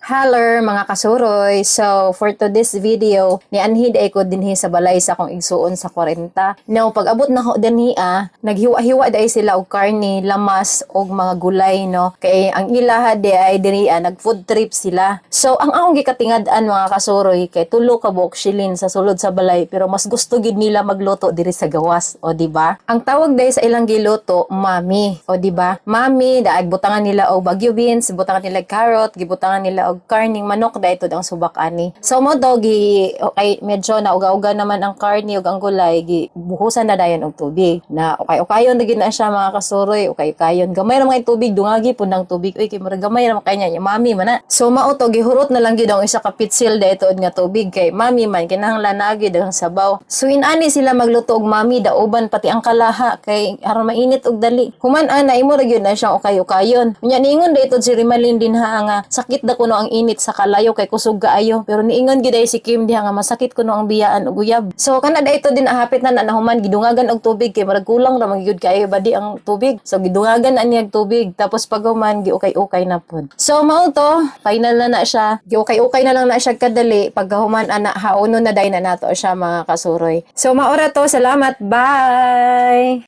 Haller mga kasuroy. So for today's video, ni anhid ay ko dinhi sa balay sa akong igsuon sa 40. Now pag abot na ko dinhi naghiwa-hiwa dai sila og karne, lamas og mga gulay no. Kay ang ilaha di ay diri nag food trip sila. So ang akong gikatingad-an mga kasuroy kay tulo ka buok shilin sa sulod sa balay pero mas gusto gid nila magluto diri sa gawas, o di ba? Ang tawag dai sa ilang giluto, mami, o di ba? Mami daag butangan nila og bagyo beans, butangan nila carrot, gibutangan nila og karning manok dayto ang subak ani. So mo dogi okay medyo na uga-uga naman ang karni ug ang gulay gibuhusan na dayon og tubig. Na okay-ukayon na gid na siya mga kasuroy, okay-ukayon. Gamay ra mga tubig dungagi pud ng tubig. Uy kay murag gamay ra kanya ya mami man na. So mao to gihurot na lang gid ang isa ka pitsil dayto nga tubig kay mami man kinahanglan na gid ang sabaw. So inani sila magluto og mami dauban pati ang kalaha kay aron mainit og dali. Human ana imo ra gyud na siyang okay-ukayon. Unya niingon dayto si Rimalin din ha nga sakit da kuno ang init sa kalayo kay kusog kaayo pero niingon gid si Kim diha nga masakit kuno ang biyaan og uyab. So kana dayto din hapit na nahuman gidungagan og tubig kay murag kulang ra magyud kaayo badi ang tubig. So gidungagan ani ang tubig tapos paghuman giukay-ukay na pud. So mao to final na siya. Giukay-ukay na lang na siya kadali paghuman ana haonon na day na nato siya mga kasuroy. So maora to, salamat, bye.